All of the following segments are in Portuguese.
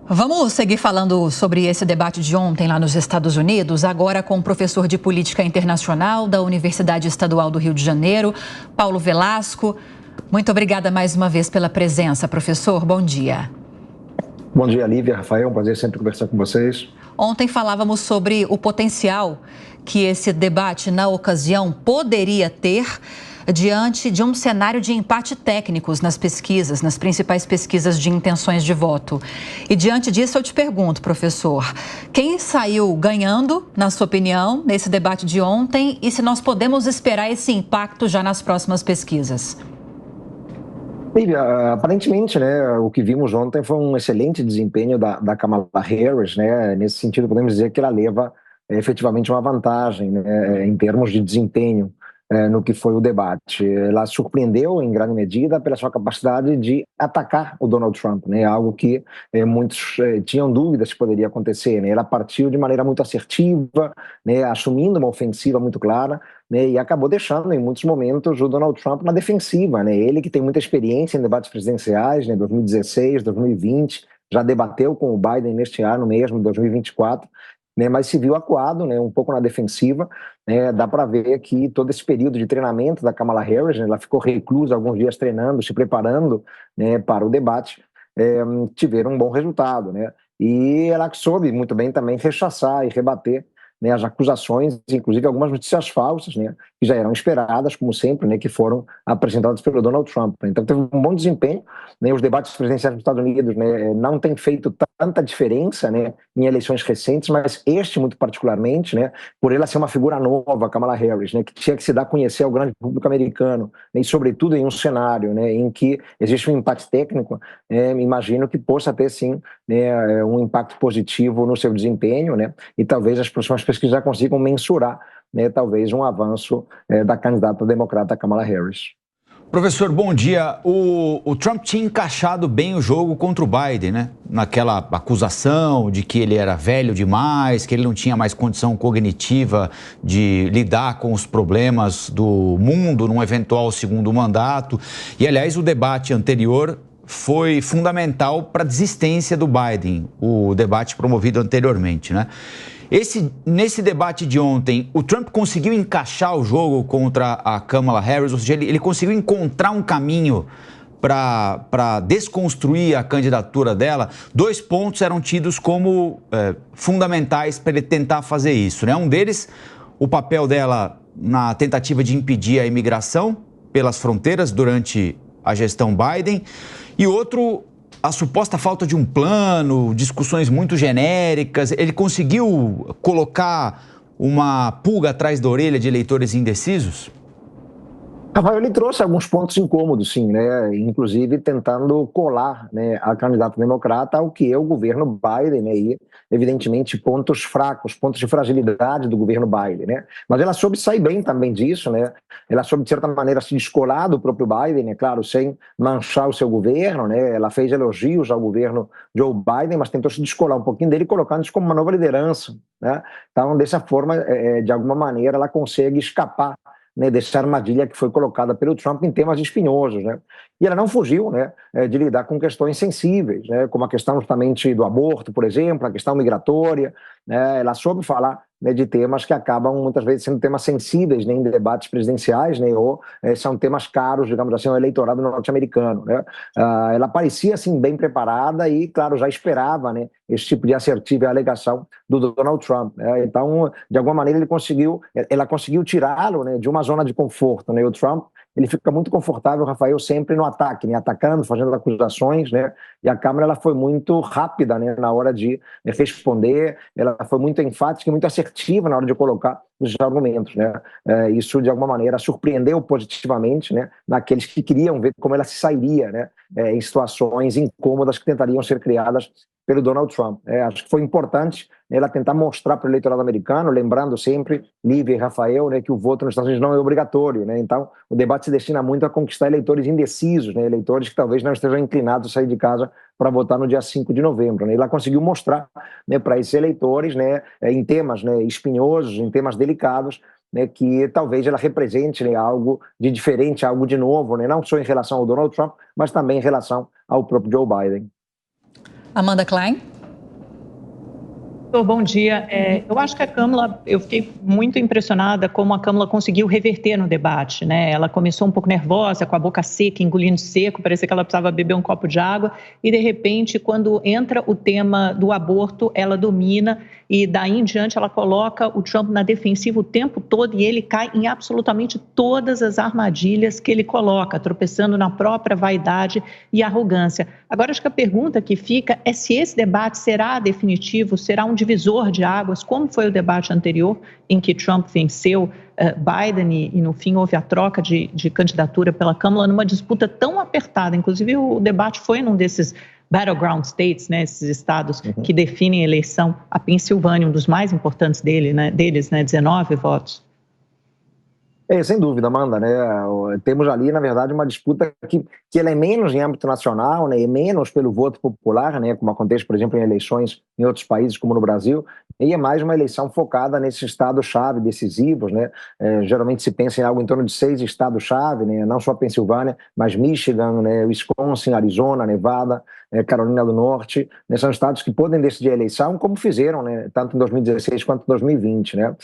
Vamos seguir falando sobre esse debate de ontem lá nos Estados Unidos, agora com o professor de Política Internacional da Universidade Estadual do Rio de Janeiro, Paulo Velasco. Muito obrigada mais uma vez pela presença, professor. Bom dia. Bom dia, Lívia, Rafael. Um prazer sempre conversar com vocês. Ontem falávamos sobre o potencial que esse debate, na ocasião, poderia ter diante de um cenário de empate técnicos nas pesquisas, nas principais pesquisas de intenções de voto. E diante disso eu te pergunto, professor, quem saiu ganhando, na sua opinião, nesse debate de ontem e se nós podemos esperar esse impacto já nas próximas pesquisas? Aparentemente, né, o que vimos ontem foi um excelente desempenho da Kamala Harris, né? Nesse sentido, podemos dizer que ela leva efetivamente uma vantagem, né, em termos de desempenho no que foi o debate. Ela surpreendeu em grande medida pela sua capacidade de atacar o Donald Trump, né? Algo que muitos tinham dúvidas que poderia acontecer, né? Ela partiu de maneira muito assertiva, né, assumindo uma ofensiva muito clara, né, e acabou deixando em muitos momentos o Donald Trump na defensiva, né? Ele que tem muita experiência em debates presidenciais, né, 2016, 2020, já debateu com o Biden neste ano mesmo, 2024, né, mas se viu acuado, né, um pouco na defensiva, né? Dá para ver que todo esse período de treinamento da Kamala Harris, né, ela ficou reclusa alguns dias treinando, se preparando, né, para o debate, tiveram um bom resultado, né? E ela soube muito bem também rechaçar e rebater, né, as acusações, inclusive algumas notícias falsas, né, que já eram esperadas, como sempre, né, que foram apresentadas pelo Donald Trump. Então teve um bom desempenho, né, os debates presidenciais dos Estados Unidos, né, não têm feito tanta diferença, né, em eleições recentes, mas este muito particularmente, né, por ela ser uma figura nova, Kamala Harris, né, que tinha que se dar a conhecer ao grande público americano, né, e sobretudo em um cenário, né, em que existe um empate técnico, imagino que possa ter sim, né, um impacto positivo no seu desempenho, né, e talvez as próximas pesquisas já consigam mensurar, né, talvez um avanço da candidata democrata Kamala Harris. Professor, bom dia. O Trump tinha encaixado bem o jogo contra o Biden, né? Naquela acusação de que ele era velho demais, que ele não tinha mais condição cognitiva de lidar com os problemas do mundo num eventual segundo mandato. E, aliás, o debate anterior foi fundamental para a desistência do Biden, o debate promovido anteriormente, né? Nesse debate de ontem, o Trump conseguiu encaixar o jogo contra a Kamala Harris, ou seja, ele conseguiu encontrar um caminho para desconstruir a candidatura dela. 2 pontos eram tidos como fundamentais para ele tentar fazer isso, né? Um deles, o papel dela na tentativa de impedir a imigração pelas fronteiras durante a gestão Biden, e outro, a suposta falta de um plano, discussões muito genéricas. Ele conseguiu colocar uma pulga atrás da orelha de eleitores indecisos? Rafael, ele trouxe alguns pontos incômodos, sim, né? Inclusive tentando colar, né, a candidata democrata ao que é o governo Biden, né? E, evidentemente, pontos fracos, pontos de fragilidade do governo Biden, né? Mas ela soube sair bem também disso, né? Ela soube, de certa maneira, se descolar do próprio Biden, né? Claro, sem manchar o seu governo, né? Ela fez elogios ao governo Joe Biden, mas tentou se descolar um pouquinho dele, colocando isso como uma nova liderança, né? Então, dessa forma, de alguma maneira, ela consegue escapar, né, dessa armadilha que foi colocada pelo Trump em temas espinhosos, né? E ela não fugiu, né, de lidar com questões sensíveis, né, como a questão justamente do aborto, por exemplo, a questão migratória, né? Ela soube falar, né, de temas que acabam muitas vezes sendo temas sensíveis, né, em debates presidenciais, né, ou são temas caros, digamos assim, ao eleitorado norte-americano, né? Ela parecia assim bem preparada e, claro, já esperava, né, esse tipo de assertiva alegação do Donald Trump, né? Então, de alguma maneira, ela conseguiu tirá-lo, né, de uma zona de conforto, né? O Trump, ele fica muito confortável, Rafael, sempre no ataque, né, atacando, fazendo acusações, né? E a Câmara, ela foi muito rápida, né, na hora de responder. Ela foi muito enfática e muito assertiva na hora de colocar os argumentos, né? Isso, de alguma maneira, surpreendeu positivamente, né, naqueles que queriam ver como ela se sairia, né, em situações incômodas que tentariam ser criadas pelo Donald Trump. Acho que foi importante, né, ela tentar mostrar para o eleitorado americano, lembrando sempre, Lívia e Rafael, né, que o voto nos Estados Unidos não é obrigatório, né? Então, o debate se destina muito a conquistar eleitores indecisos, né, eleitores que talvez não estejam inclinados a sair de casa para votar no dia 5 de novembro. Né? Ela conseguiu mostrar, né, para esses eleitores, né, em temas, né, espinhosos, em temas delicados, né, que talvez ela represente, né, algo de diferente, algo de novo, né, não só em relação ao Donald Trump, mas também em relação ao próprio Joe Biden. Amanda Klein. Bom dia. Eu acho que a Câmara, eu fiquei muito impressionada como a Câmara conseguiu reverter no debate, né? Ela começou um pouco nervosa, com a boca seca, engolindo seco, parecia que ela precisava beber um copo de água e, de repente, quando entra o tema do aborto, ela domina e, daí em diante, ela coloca o Trump na defensiva o tempo todo e ele cai em absolutamente todas as armadilhas que ele coloca, tropeçando na própria vaidade e arrogância. Agora, acho que a pergunta que fica é se esse debate será definitivo, será um divisor de águas, como foi o debate anterior, em que Trump venceu Biden e no fim houve a troca de candidatura pela Câmara numa disputa tão apertada. Inclusive, o debate foi num desses battleground states, né, esses estados que definem a eleição. A Pensilvânia, um dos mais importantes deles, 19 votos. Sem dúvida, Amanda, né? Temos ali, na verdade, uma disputa que ela é menos em âmbito nacional, né? E menos pelo voto popular, né? Como acontece, por exemplo, em eleições em outros países, como no Brasil, e é mais uma eleição focada nesses estados-chave decisivos, né? Geralmente se pensa em algo em torno de 6 estados-chave, né? Não só a Pensilvânia, mas Michigan, né? Wisconsin, Arizona, Nevada, Carolina do Norte, né? São estados que podem decidir a eleição, como fizeram, né? Tanto em 2016 quanto em 2020, né?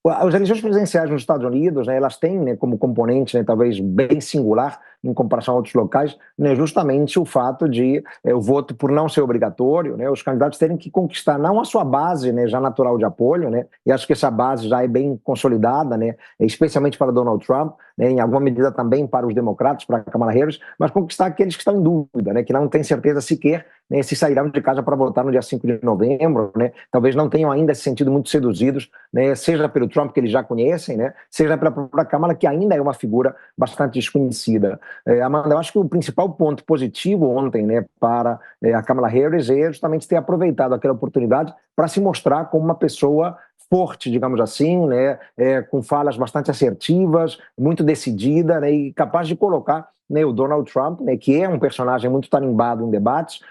As eleições presidenciais nos Estados Unidos, né, elas têm, né, como componente, né, talvez bem singular em comparação a outros locais, né, justamente o fato de o voto por não ser obrigatório, né, os candidatos terem que conquistar não a sua base, né, já natural de apoio, né, e acho que essa base já é bem consolidada, né, especialmente para Donald Trump, né, em alguma medida também para os democratas, para Kamala Harris, mas conquistar aqueles que estão em dúvida, né, que não têm certeza sequer, né, se sairão de casa para votar no dia 5 de novembro, né, talvez não tenham ainda se sentido muito seduzidos, né, seja pelo Trump que eles já conhecem, né, seja pela própria Kamala, que ainda é uma figura bastante desconhecida. Amanda, eu acho que o principal ponto positivo ontem, né, para a Kamala Harris é justamente ter aproveitado aquela oportunidade para se mostrar como uma pessoa forte, digamos assim, né, com falas bastante assertivas, muito decidida, né, e capaz de colocar, né, o Donald Trump, né, que é um personagem muito tarimbado em debates,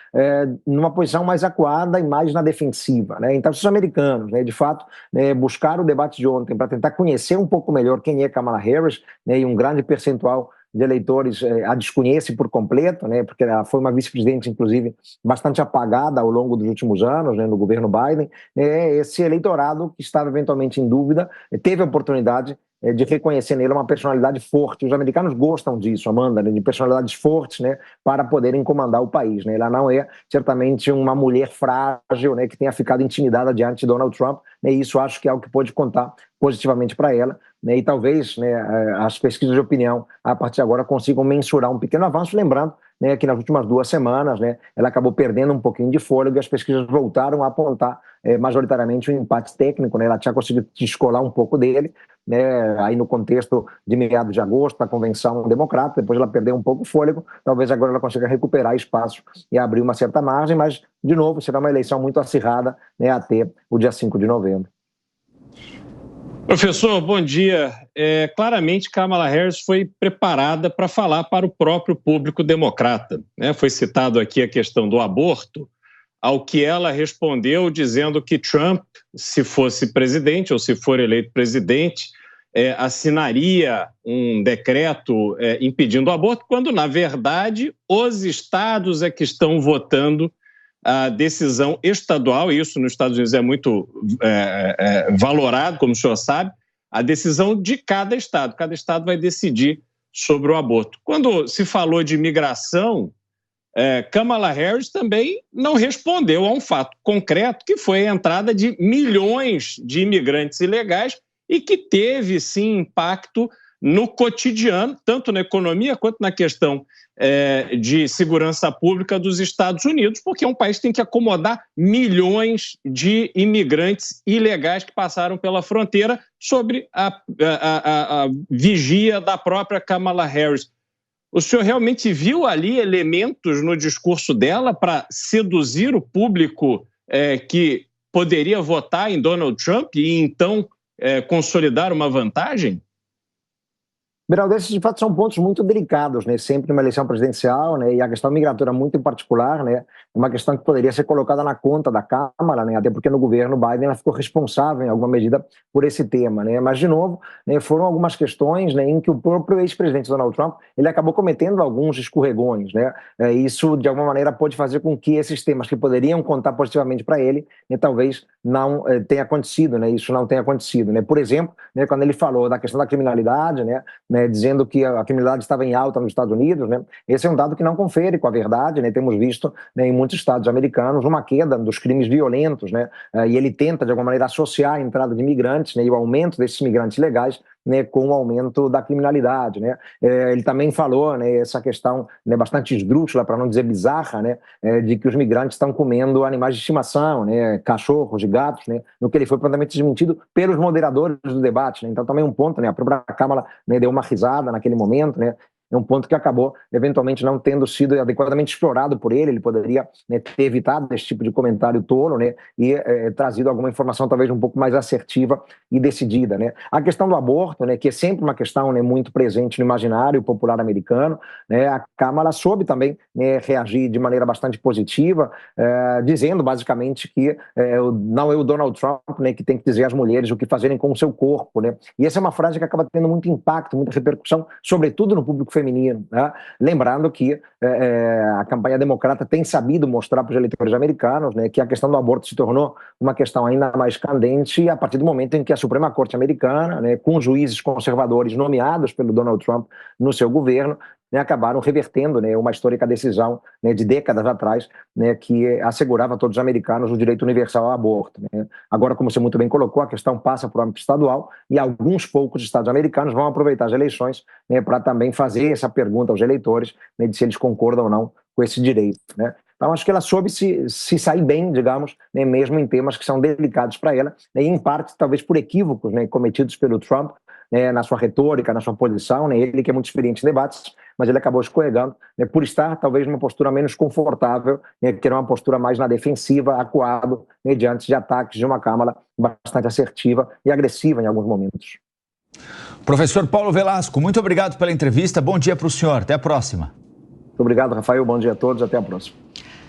numa posição mais acuada e mais na defensiva, né? Então, os americanos, né, de fato, né, buscaram o debate de ontem para tentar conhecer um pouco melhor quem é Kamala Harris, né, e um grande percentual de eleitores a desconhece por completo, né, porque ela foi uma vice-presidente, inclusive, bastante apagada ao longo dos últimos anos, né, no governo Biden. Esse eleitorado que estava eventualmente em dúvida teve a oportunidade de reconhecer nele uma personalidade forte. Os americanos gostam disso, Amanda, né, de personalidades fortes, né, para poderem comandar o país, né. Ela não é certamente uma mulher frágil, né, que tenha ficado intimidada diante de Donald Trump, né, e isso acho que é algo que pode contar positivamente para ela, né, e talvez, né, as pesquisas de opinião a partir de agora consigam mensurar um pequeno avanço, lembrando, né, que nas últimas 2 semanas, né, ela acabou perdendo um pouquinho de fôlego e as pesquisas voltaram a apontar majoritariamente um empate técnico, né, ela tinha conseguido descolar um pouco dele, né, aí no contexto de meados de agosto, da convenção democrata, depois ela perdeu um pouco o fôlego, talvez agora ela consiga recuperar espaço e abrir uma certa margem, mas, de novo, será uma eleição muito acirrada, né, até o dia 5 de novembro. Professor, bom dia. Claramente, Kamala Harris foi preparada para falar para o próprio público democrata, né? Foi citado aqui a questão do aborto, ao que ela respondeu dizendo que Trump, se fosse presidente ou se for eleito presidente, assinaria um decreto impedindo o aborto, quando, na verdade, os estados é que estão votando a decisão estadual, e isso nos Estados Unidos é muito valorado, como o senhor sabe, a decisão de cada estado vai decidir sobre o aborto. Quando se falou de imigração, Kamala Harris também não respondeu a um fato concreto, que foi a entrada de milhões de imigrantes ilegais e que teve, sim, impacto no cotidiano, tanto na economia quanto na questão de segurança pública dos Estados Unidos, porque é um país que tem que acomodar milhões de imigrantes ilegais que passaram pela fronteira sob a vigia da própria Kamala Harris. O senhor realmente viu ali elementos no discurso dela para seduzir o público que poderia votar em Donald Trump e então consolidar uma vantagem? Beraldo, esses de fato são pontos muito delicados, né? Sempre numa eleição presidencial, né? E a questão migratória muito em particular, né? É uma questão que poderia ser colocada na conta da Câmara, né? Até porque no governo Biden ela ficou responsável em alguma medida por esse tema, né? Mas de novo, né? Foram algumas questões, né? Em que o próprio ex-presidente Donald Trump ele acabou cometendo alguns escorregões, né? Isso de alguma maneira pode fazer com que esses temas que poderiam contar positivamente para ele, né? Talvez não tenha acontecido, né? Isso não tenha acontecido, né? Por exemplo, né? Quando ele falou da questão da criminalidade, né? Dizendo que a criminalidade estava em alta nos Estados Unidos, né? Esse é um dado que não confere com a verdade, né? Temos visto, né, em muitos estados americanos uma queda dos crimes violentos, né? E ele tenta de alguma maneira associar a entrada de imigrantes, né, e o aumento desses imigrantes ilegais, né, com o aumento da criminalidade, né? Ele também falou, né, essa questão, né, bastante esdrúxula, para não dizer bizarra, né, de que os migrantes estão comendo animais de estimação, né, cachorros e gatos, né, no que ele foi prontamente desmentido pelos moderadores do debate, né? Então também um ponto, né, a própria Câmara, né, deu uma risada naquele momento, né? É um ponto que acabou, eventualmente, não tendo sido adequadamente explorado por ele. Ele poderia, né, ter evitado esse tipo de comentário tolo, né, e trazido alguma informação talvez um pouco mais assertiva e decidida, né. A questão do aborto, né, que é sempre uma questão, né, muito presente no imaginário popular americano, né, a Câmara soube também, né, reagir de maneira bastante positiva, dizendo basicamente que não é o Donald Trump, né, que tem que dizer às mulheres o que fazerem com o seu corpo, né. E essa é uma frase que acaba tendo muito impacto, muita repercussão, sobretudo no público feminino, né? Lembrando que a campanha democrata tem sabido mostrar para os eleitores americanos, né, que a questão do aborto se tornou uma questão ainda mais candente a partir do momento em que a Suprema Corte americana, né, com juízes conservadores nomeados pelo Donald Trump no seu governo, né, acabaram revertendo, né, uma histórica decisão, né, de décadas atrás, né, que assegurava a todos os americanos o direito universal ao aborto, né. Agora, como você muito bem colocou, a questão passa para o âmbito estadual e alguns poucos estados americanos vão aproveitar as eleições, né, para também fazer essa pergunta aos eleitores, né, de se eles concordam ou não com esse direito, né. Então, acho que ela soube se sair bem, digamos, né, mesmo em temas que são delicados para ela, né, e em parte, talvez por equívocos, né, cometidos pelo Trump, né, na sua retórica, na sua posição, né, ele que é muito experiente em debates, mas ele acabou escorregando, né, por estar talvez numa postura menos confortável, né, que era uma postura mais na defensiva, acuado, né, diante de ataques de uma Câmara bastante assertiva e agressiva em alguns momentos. Professor Paulo Velasco, muito obrigado pela entrevista, bom dia para o senhor, até a próxima. Muito obrigado, Rafael, bom dia a todos, até a próxima.